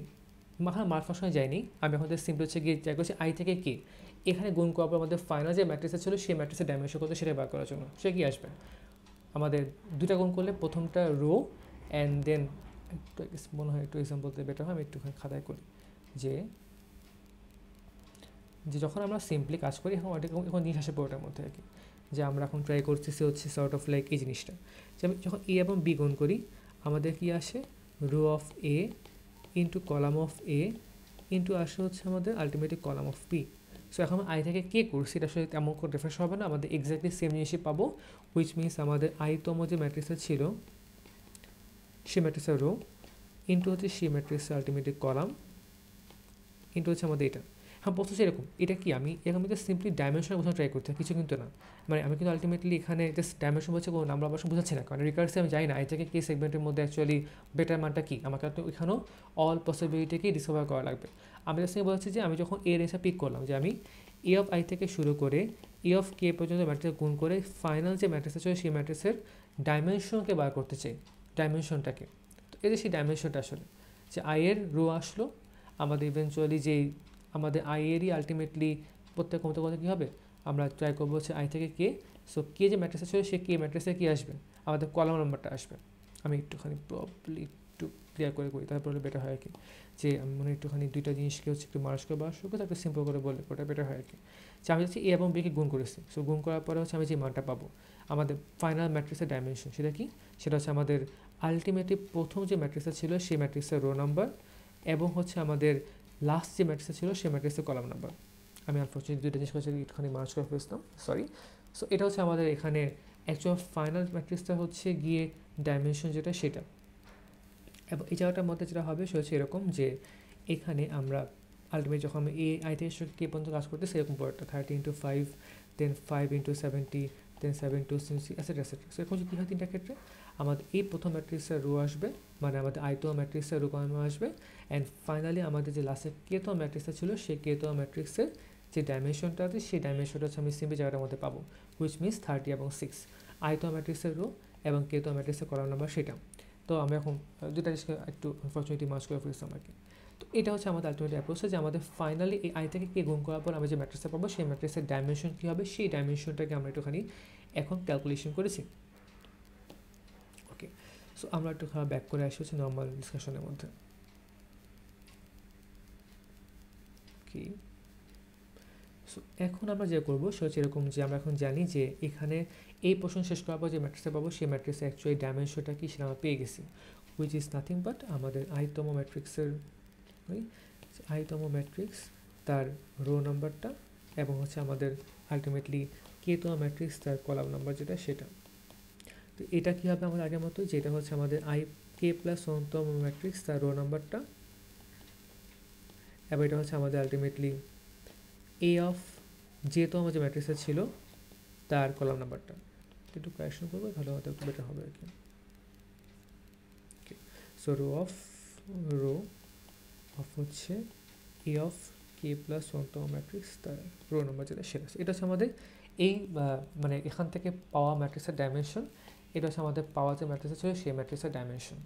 মার্ক ফাংশনে যাইনি, আমি এখন সিম্পল হচ্ছে গিয়ে ট্রাই করছি আই থেকে কে, এখানে গুণ করার পর আমাদের ফাইনাল যে ম্যাট্রিক্সটা ছিল সেই ম্যাট্রিক্সের ডাইমেনশন কত সেটা বার করার জন্য, সে কী আসবে, আমাদের দুটা গুণ করলে প্রথমটা রো অ্যান্ড দেন একটু মনে হয় একটু এক্সাম্পল দিতে বেটার হয়, আমি একটুখানি খাতায় করি, যে যখন আমরা সিম্পলি কাজ করি এখন এখন জিনিস আসে পুরোটার মধ্যে আর কি, যে আমরা এখন ট্রাই করতেছি হচ্ছে সর্ট অফ লাইক এই জিনিসটা, যে আমি যখন এ এবং বি গুণ করি আমাদের কি আসে, row of A into column of A into আসে হচ্ছে আমাদের ultimately column of B. So এখন আই থেকে কে করছি, এটা আসলে তেমন কোনো ডিফারেন্স হবে না, আমাদের এক্স্যাক্টলি সেম জিনিসই পাবো, হুইচ মিনস আমাদের আইতম যে ম্যাট্রিক্সটা ছিল সেই ম্যাট্রিক্সের রো ইন্টু হচ্ছে সেই ম্যাট্রিক্সের আলটিমেটলি কলাম ইন্টু হচ্ছে আমাদের এটা। হ্যাঁ, প্রশ্ন এরকম, এটা কি আমি এরকম জাস্ট সিম্পলি ডাইমেনশনের কোথাও ট্রাই করতে, কিছু কিন্তু না, মানে আমি কিন্তু আলটিমেটলি এখানে জাস্ট ডাইমেনশন বলছে কোনো নাম্বার অবশ্য বোঝাচ্ছি না, কারণ রিকার্সে আমি জানি না আই থেকে কে সেগমেন্টের মধ্যে অ্যাকচুয়ালি বেটার মানটা কী, আমাকে তো এখানেও অল পসিবিলিটিকেই ডিসকভার করা লাগবে। আমি জাস্ট বলছি যে আমি যখন এর রেঞ্জটা পিক করলাম, যে আমি এ অফ আই থেকে শুরু করে এ অফ কে পর্যন্ত ম্যাট্রিক্স গুণ করে ফাইনাল যে ম্যাট্রিক্সটা ছিল সেই ম্যাট্রিক্সের ডাইমেনশনকে বার করতে চাই, ডাইমেনশনটাকে। তো এই যে সেই ডাইমেনশনটা আসলে যে আই এর রো আসলো, আমাদের ইভেনচুয়ালি যেই আমাদের আই এরই আলটিমেটলি প্রত্যেক কমতে কত কী হবে, আমরা ট্রাই করবো হচ্ছে আই থেকে কে। সো কে যে ম্যাট্রিক্সে ছিল সে কে ম্যাট্রিক্সে কী আসবে, আমাদের কলাম নাম্বারটা আসবে। আমি একটুখানি প্রবলি একটু ক্লিয়ার করে করি তারপরে বেটার হয় আর কি, যে আমি মনে একটুখানি দুইটা জিনিসকে হচ্ছে একটু মার্জ করে বা শুরু তারপরে সিম্পল করে বললে ওটা বেটার হয় আর কি। যে আমি হচ্ছে এ এবং বিকে গুণ করেছি, সো গুণ করার পরে হচ্ছে আমি যে মানটা পাবো আমাদের ফাইনাল ম্যাট্রিক্সের ডাইমেনশন সেটা কি, সেটা হচ্ছে আমাদের আলটিমেটলি প্রথম যে ম্যাট্রিক্সটা ছিল সেই ম্যাট্রিক্সের রো নাম্বার এবং হচ্ছে আমাদের লাস্ট যে ম্যাট্রিক্সটা ছিল সেই ম্যাট্রিক্সের কলাম নাম্বার। আমি আনফর্চুনেটলি দুইটা জিনিস হচ্ছে একটুখানি মার্জ করে ফেলছিলাম, সরি। সো এটা হচ্ছে আমাদের এখানে অ্যাকচুয়াল ফাইনাল ম্যাট্রিক্সটা হচ্ছে গিয়ে ডাইমেনশন যেটা সেটা। এবং এই জায়গাটার মধ্যে যেটা হবে সেটা হচ্ছে এরকম যে এখানে আমরা আলটিমেট যখন আমি এ আই থেকে কে পর্যন্ত কাজ করতে সেরকম পড়াটা 30 × 5, দেন 5 × 70, দেন 7 × 60 এসেট্রা এসেট্রা। সেরকম কী হয় তিনটা ক্ষেত্রে আমাদের এই প্রথম ম্যাট্রিক্সের রো আসবে, মানে আমাদের আইতো ম্যাট্রিক্সের রো কলাম আসবে, অ্যান্ড ফাইনালি আমাদের যে লাস্টের কেতো ম্যাট্রিক্সটা ছিল সেই কেতো ম্যাট্রিক্সের যে ডাইমেনশনটা আছে সেই ডাইমেনশনটা হচ্ছে আমি সিম্পলি জায়গাটার মধ্যে পাবো, হুইচ মিনস 30 এবং 6 আইতো ম্যাট্রিক্সের রো এবং কেতো ম্যাট্রিক্সের কলাম নাম্বার সেটা। তো আমি এখন দুটা জিনিসকে একটু আনফর্চুনেটলি মার্জ করে ফেলছিলাম আর কি। তো এটা হচ্ছে আমাদের আলটিমেট অ্যাপ্রোচ, যে আমাদের ফাইনালি এই আই থেকে কে গুণ করার পর আমরা যে ম্যাট্রিক্সটা পাবো সেই ম্যাট্রিক্সের ডাইমেনশন কী হবে সেই ডাইমেনশনটাকে আমরা একটুখানি এখন ক্যালকুলেশন করেছি। ওকে, সো আমরা একটু ব্যাক করে আসি হচ্ছে নর্মাল ডিসকাশনের মধ্যে। কি সো এখন আমরা যে করবো সেটা হচ্ছে এরকম যে আমরা এখন জানি যে এখানে এই পোর্শন শেষ করার পর যে ম্যাট্রিক্সটা পাবো সেই ম্যাট্রিক্সের অ্যাকচুয়ালি ডাইমেনশনটা কি সেটা আমরা পেয়ে গেছি, হুইচ ইজ নাথিং বাট আমাদের আইতম ম্যাট্রিক্সের আইতম ম্যাট্রিক্স তার রো নাম্বারটা এবং হচ্ছে আমাদের আলটিমেটলি কেতম ম্যাট্রিক্স তার কলাম নাম্বার যেটা সেটা। তো এটা কী হবে আমাদের আগের মতো, যেটা হচ্ছে আমাদের আই কে প্লাস অন্তম ম্যাট্রিক্স তার রো নাম্বারটা এবং এটা হচ্ছে আমাদের আলটিমেটলি এ অফ যেহেতু আমার যে ম্যাট্রিক্সটা ছিল তার কলাম নাম্বারটা। একটু কারেকশন করবো ভালো হয়তো একটু বেটার হবে আর কি। সো রো অফ হচ্ছে A of k plus ওয়ানতম matrix তার রো নাম্বার যেটা সেটা। এটা হচ্ছে আমাদের এই মানে এখান থেকে পাওয়া ম্যাট্রিক্সের ডাইমেনশন, এটা হচ্ছে আমাদের পাওয়া যে ম্যাট্রিক্সটা ছিল সেই ম্যাট্রিক্সের ডাইমেনশন।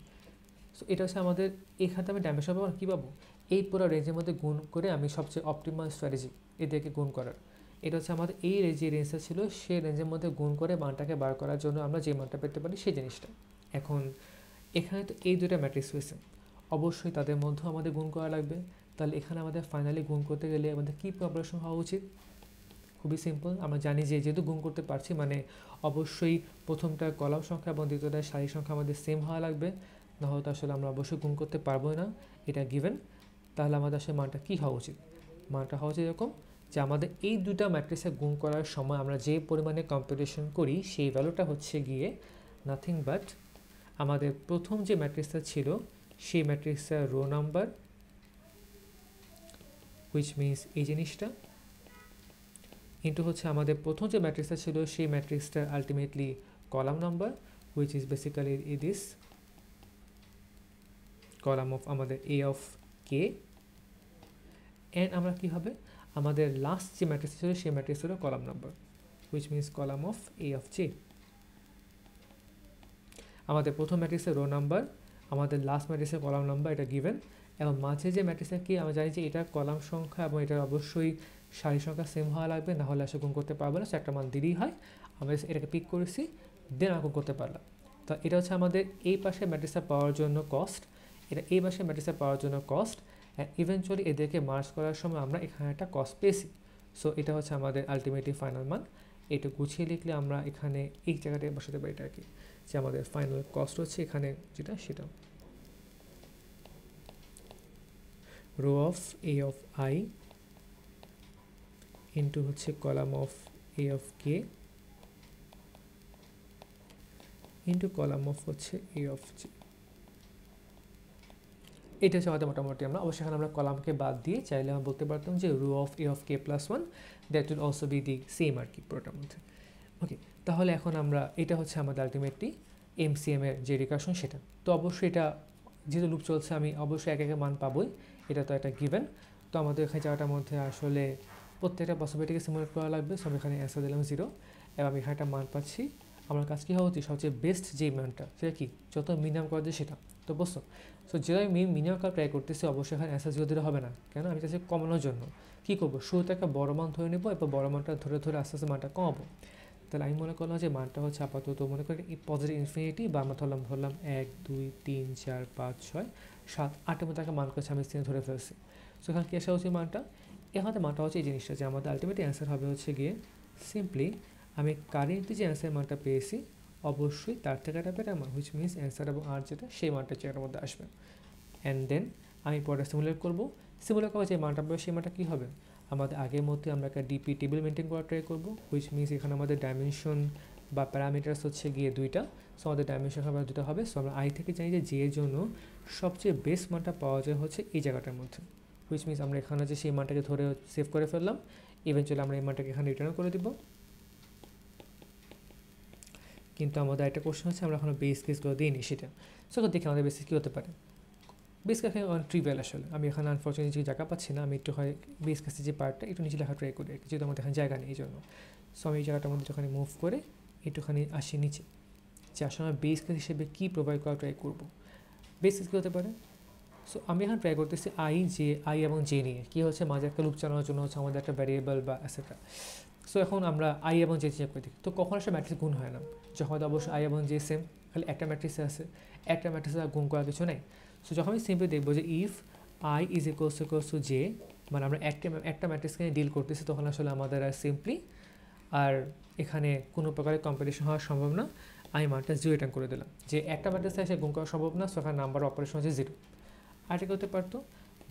সো এটা হচ্ছে আমাদের এখান থেকে আমি ডাইমেনশন পাবো কী পাবো, এই পুরো রেঞ্জের মধ্যে গুণ করে আমি সবচেয়ে অপটিমাল স্ট্র্যাটেজি এদেরকে গুণ করার। এটা হচ্ছে আমাদের এই যে রেঞ্জটা ছিল সেই রেঞ্জের মধ্যে গুণ করে মানটাকে বার করার জন্য আমরা যে মানটা পেতে পারি সেই জিনিসটা। এখন এখানে তো এই দুটো ম্যাট্রিক্স রয়েছে, অবশ্যই তাদের মধ্যেও আমাদের গুণ করা লাগবে। তাহলে এখানে আমাদের ফাইনালি গুণ করতে গেলে আমাদের কী অপারেশন হওয়া উচিত, খুবই সিম্পল। আমরা জানি যে যেহেতু গুণ করতে পারছি মানে অবশ্যই প্রথমটা কলাম সংখ্যা এবং দ্বিতীয়টা সারি সংখ্যা আমাদের সেম হওয়া লাগবে, না হয়তো আসলে আমরা অবশ্যই গুণ করতে পারবো না, এটা গিভেন। তাহলে আমাদের আসলে মানটা কী হওয়া উচিত, মানটা হওয়া উচিত এরকম যে আমাদের এই দুটা ম্যাট্রিক্সে গুণ করার সময় আমরা যে পরিমাণে কম্পিটিশন করি সেই ভ্যালুটা হচ্ছে গিয়ে নাথিং বাট আমাদের প্রথম যে ম্যাট্রিক্সটা ছিল সেই ম্যাট্রিক্সটার রো নাম্বার, হুইচ মিনস এই জিনিসটা, ইন্টু হচ্ছে আমাদের প্রথম যে ম্যাট্রিক্সটা ছিল সেই ম্যাট্রিক্সটার ultimately column number, which is basically this column of আমাদের এ অফ কে, অ্যান্ড আমরা কী হবে আমাদের লাস্ট যে ম্যাট্রিক্স ছিল সেই ম্যাট্রিক্সের column number, which means column of A of J. আমাদের প্রথম ম্যাট্রিক্সের রো নাম্বার, আমাদের লাস্ট ম্যাট্রিক্সের কলাম নাম্বার, এটা গিভেন। এবং মাঝে যে ম্যাট্রিক্সটা কি আমরা জানি যে এটার কলাম সংখ্যা এবং এটার অবশ্যই সারি সংখ্যা সেম হওয়া লাগবে, না হলে আসলে গুণ করতে পারবো না, একটা মান দিলেই হয়। আমরা এটাকে পিক করেছি, দেন আমরা গুণ করতে পারলাম। তো এটা হচ্ছে আমাদের এই পাশে ম্যাট্রিক্সটা পাওয়ার জন্য কস্ট, এটা এই পাশে ম্যাট্রিক্সটা পাওয়ার জন্য কস্ট, অ্যান্ড ইভেনচুয়ালি এদেরকে মার্জ করার সময় আমরা এখানে একটা কস্ট পেয়েছি। সো এটা হচ্ছে আমাদের আলটিমেটলি ফাইনাল মান। এটা গুছিয়ে লিখলে আমরা এখানে এই জায়গাটায় বসাতে পারি এটা আর কি, যে আমাদের ফাইনাল কস্ট হচ্ছে এখানে যেটা সেটা row of A of i into হচ্ছে column of A of k into column of হচ্ছে এ অফ জি। এটা হচ্ছে আমাদের মোটামুটি আমরা অবশ্যই এখানে আমরা কলামকে বাদ দিয়ে চাইলে আমরা বলতে পারতাম যে row of A of k plus one, that will also be the same আর কি পুরোটার মধ্যে। ওকে, তাহলে এখন আমরা এটা হচ্ছে আমাদের আলটিমেটলি এমসিএম এর যে রিকার্শন সেটা। তো অবশ্যই এটা যেহেতু লুপ চলছে আমি অবশ্যই এক মান পাবোই, এটা তো একটা গিভেন। তো আমাদের এখানে জায়গাটার মধ্যে আসলে প্রত্যেকটা পসিবিলিটিকে সিমুলেট করা লাগবে। সো আমি এখানে অ্যান্সার দিলাম 0 এবং আমি এখানে একটা মান পাচ্ছি। আমার কাজ কী হওয়া উচিত, সবচেয়ে বেস্ট যেই মানটা সেটা কি যত মিনিমাম করা যায় সেটা। তো বুঝছো, সো যেটা আমি মিনিমাম করা ট্রাই করতেছি অবশ্যই এখানে অ্যান্সার 0 দিলে হবে না, কেন আমি চাইছি কমানোর জন্য কী করবো, শুরুতে একটা বড় মান ধরে নেবো, এরপর বড় মানটা ধরে ধরে আস্তে আস্তে মানটা কমাবো। তাহলে আমি মনে করলাম যে মানটা হচ্ছে আপাতত মনে করি পজিটিভ ইনফিনিটি, বা আমরা ধরলাম 1 2 3 4 5 6 7 8 মতো একটা মান করছে আমি স্ক্রিনে ধরে ফেলছি। সো এখানে কী আসা হচ্ছে মানটা, এখানে মানটা হচ্ছে এই জিনিসটা যে আমাদের আলটিমেট অ্যান্সার হবে হচ্ছে গিয়ে সিম্পলি আমি কারেন্টলি যে অ্যান্সার মানটা পেয়েছি অবশ্যই তার থেকে একটা বেটার মান, হুইচ মিনস অ্যান্সার এবং আর যেটা সেই মানটা চেয়ারের মধ্যে আসবে। অ্যান্ড দেন আমি পরে সিমুলেট করবো, সিমুলেট করার যে মানটা পাবো সেই মানটা কী হবে, আমাদের আগের মধ্যে আমরা একটা ডিপি টেবিল মেনটেন করার ট্রাই করবো, হুইচ মিনস এখানে আমাদের ডাইমেনশন বা প্যারামিটার্স হচ্ছে গিয়ে 2টা। সো আমাদের ডাইমেনশন হবে 2টা হবে। সো আমরা আই থেকে জানি যে জে এর জন্য সবচেয়ে বেস্ট মানটা পাওয়া যায় হচ্ছে এই জায়গাটার মধ্যে, হুইচ মিনস আমরা এখানে যে সেই মানটাকে ধরে সেভ করে ফেললাম, ইভেনচুয়ালি আমরা এই মানটাকে এখানে রিটার্ন করে দিব। কিন্তু আমাদের একটা কোশ্চেন হচ্ছে আমরা এখনো বেস কেসগুলো দিইনি সেটা। সো দেখি আমাদের বেসিস কী হতে পারে। বেস কেসে ট্রিভিয়াল আসলে আমি এখানে আনফর্চুনেটলি যে জায়গা পাচ্ছি না, আমি একটু হয় বেস কেসের যে পার্টটা একটু নিচে লেখা ট্রাই করি, যেহেতু আমাদের এখানে জায়গা নেই এই জন্য। সো আমি এই জায়গাটার মধ্যে যখন মুভ করে একটুখানি আসি নিচে, যে আসলে আমরা বেস কেস হিসেবে কী প্রোভাইড করা ট্রাই করবো, বেস কেস কী হতে পারে। সো আমি এখন ট্রাই করতেছি আই এবং জে নিয়ে কী হচ্ছে মাঝে একটা লুপ চালানোর জন্য হচ্ছে আমাদের একটা ভ্যারিয়েবল বা এটসেট্রা। সো এখন আমরা আই এবং জে চেক করে দেখি, তো কখন আসলে ম্যাট্রিক্স গুণ হয় না, যখন অবশ্যই আই এবং জে সেম, খালি একটা ম্যাট্রিক্সে আছে, একটা ম্যাট্রিক্সে গুণ করার কিছু নেই। সো যখন আমি সিম্পলি দেখবো যে if I is equals to J, মানে আমরা একটা ম্যাট্রিক্সকে নিয়ে ডিল করতেছি, তখন আসলে আমাদের আর সিম্পলি আর এখানে কোনো প্রকারের কম্পিটিশন হওয়া সম্ভব না। আমি মানটা 0 রিটার্ন করে দিলাম, যে একটা ম্যাট্রিক্সে এসে গুণ করা সম্ভব না, সো এখানে নাম্বার অপারেশন হচ্ছে 0। আর এটা করতে পারতো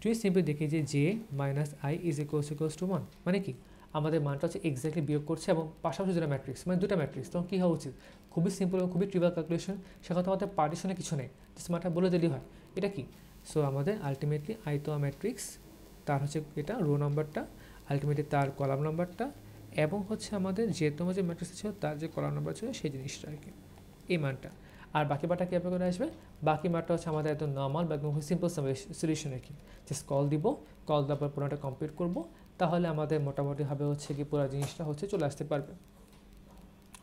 যদি সিম্পলি দেখি যে J minus I is equals to 1, মানে কি আমাদের মানটা হচ্ছে এক্স্যাক্টলি বিয়োগ করছে এবং পাশাপাশি দুটো ম্যাট্রিক্স, মানে দুটো ম্যাট্রিক্স, তখন কী হওয়া উচিত, খুবই সিম্পল এবং খুবই ট্রিভিয়াল ক্যালকুলেশন, সেখানে আমাদের পার্টিশনে কিছু নেই, জাস্ট মানটা বলে দিলেই হয়। এটা কি, সো আমাদের আলটিমেটলি আই তো ম্যাট্রিক্স, তার হচ্ছে এটা রো নাম্বারটা, আলটিমেটলি তার কলাম নাম্বারটা, এবং হচ্ছে আমাদের যে তোমার যে ম্যাট্রিক্স ছিল তার যে কলাম নাম্বার ছিল সেই জিনিসটা আর কি, এই মানটা। আর বাকি মানটা কীভাবে করে আসবে, বাকি মানটা হচ্ছে আমাদের একদম নর্মাল বা একদম সিম্পল সলিউশন আর কি, জাস্ট কল দিব, কল দেওয়ার পর পুরোটা কমপ্লিট করবো, তাহলে আমাদের মোটামুটিভাবে হচ্ছে কি পুরো জিনিসটা হচ্ছে চলে আসতে পারবে।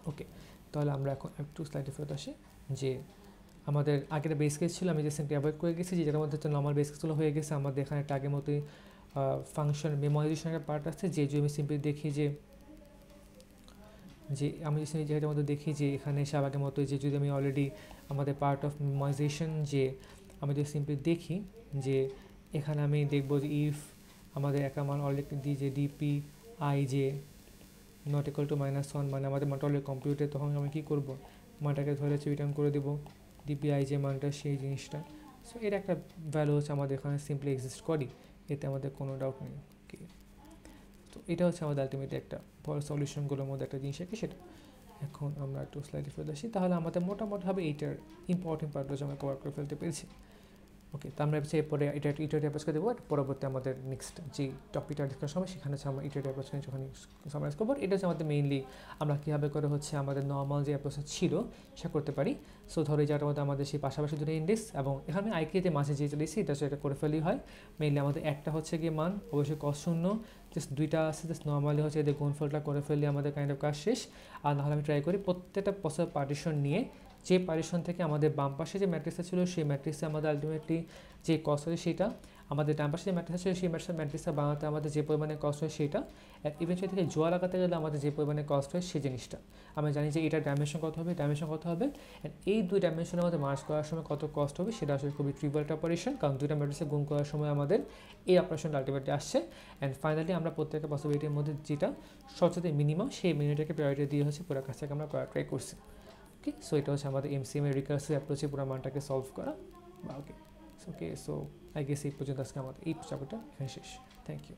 ওকে, তাহলে আমরা এখন একটু স্লাইডে ফেরত আসি, যে আমাদের আগের বেস কেস ছিল, আমি যে সিম্পলি অ্যাভয়েড করে গেছি, যেটার মধ্যে তো নর্মাল বেস কেসগুলো হয়ে গেছে, আমাদের এখানে একটা আগের মতোই ফাংশন মেমোরাইজেশনের পার্ট আছে, যে আমি সিম্পলি দেখি যে আমি যেটার মধ্যে দেখি যে এখানে আগের মতো যে যদি আমি অলরেডি আমাদের পার্ট অফ মেমোরাইজেশন, যে আমি যদি সিম্পলি দেখি যে এখানে আমি দেখবো যে ইফ আমাদের একটা মান অলরেডি দিই যে DP I J not equal to -1, মানে আমাদের মানটা অলরেডি কম্পিউটার, তখন আমি কী করবো, মানটাকে ধরে রিটার্ন করে দেবো ডিপি আই জে মানটা সেই জিনিসটা। সো এর একটা ভ্যালু হচ্ছে আমাদের এখানে সিম্পলি এক্সিস্ট করি, এতে আমাদের কোনো ডাউট নেই। ওকে, তো এটা হচ্ছে আমাদের আলটিমেটলি একটা বড় সলিউশনগুলোর মধ্যে একটা জিনিস আছে সেটা। এখন আমরা একটু স্লাইডে ফেরত আসি, তাহলে আমাদের মোটামুটিভাবে এইটার ইম্পর্টেন্ট পার্টগুলো আমরা কভার করে ফেলতে পেরেছি। ওকে, তো আমরা হচ্ছে এরপরে ইটারেটিভ অ্যাপ্রোচ করে দেবো, পরবর্তী আমাদের নেক্সট যে টপিকটা ডিসকাশন হবে সেখানে হচ্ছে আমরা ইটারেটিভ অ্যাপ্রোচ নিয়ে যখন সামারাইজ করবো, এটা হচ্ছে আমাদের মেইনলি আমরা কীভাবে করে হচ্ছে আমাদের নর্মাল যে অ্যাপ্রোচটা ছিল সে করতে পারি। সো ধরো এই জায়গাটার মধ্যে আমাদের সেই পাশাপাশি দুটো ইন্ডেক্স, এবং এখানে আইকে মাঝে যে দিয়েছি এটা সেটা করে ফেলেই হয়। মেইনলি আমাদের একটা হচ্ছে গিয়ে মান অবশ্যই কস শূন্য, জাস্ট দুইটা আছে, জাস্ট নর্মালি হচ্ছে এদের গুণফলটা করে ফেললে আমাদের কাইন্ড অফ কাজ শেষ। আর নাহলে আমি ট্রাই করি প্রত্যেকটা পসিবল পার্টিশন নিয়ে, যে পার্টিশন থেকে আমাদের বাম পাশে যে ম্যাট্রিক্সটা ছিল সেই ম্যাট্রিক্সে আমাদের আলটিমেটলি যে কস্ট হয় সেটা, আমাদের ডান পাশে যে ম্যাট্রিক্স আছে সেই ম্যাট্রিক্সটা বানাতে আমাদের যে পরিমাণে কস্ট হয় সেটা, আর ইভেন্চুয়ালি থেকে জোয়া লাগাতে গেলে আমাদের যে পরিমাণে কস্ট হয় সেই জিনিসটা আমরা জানি যে এটা ডাইমেনশন কত হবে, অ্যান্ড এই দুই ডাইমেনশনের মধ্যে মার্জ করার সময় কত কস্ট হবে সেটা আসলে খুবই ট্রিভিয়াল একটা অপারেশন, কারণ দুইটা ম্যাট্রিক্সে গুণ করার সময় আমাদের এই অপারেশনটা আলটিমেটলি আসছে। অ্যান্ড ফাইনালি আমরা প্রত্যেকটা পসিবিলিটির মধ্যে যেটা সবচেয়ে মিনিমাম সেই মিনিটটাকে প্রায়োরিটি দিয়ে হচ্ছে পুরো কাজটাকে আমরা ট্রাই করছি। ওকে, সো এটা হচ্ছে আমাদের MCM এর রিকার্সিভ অ্যাপ্রোচে পুরো মানটাকে সলভ করা বা ওকে। সো আই গেস এই পর্যন্ত আজকে আমাদের এই চ্যাপ্টারটা এখানে শেষ। Thank you.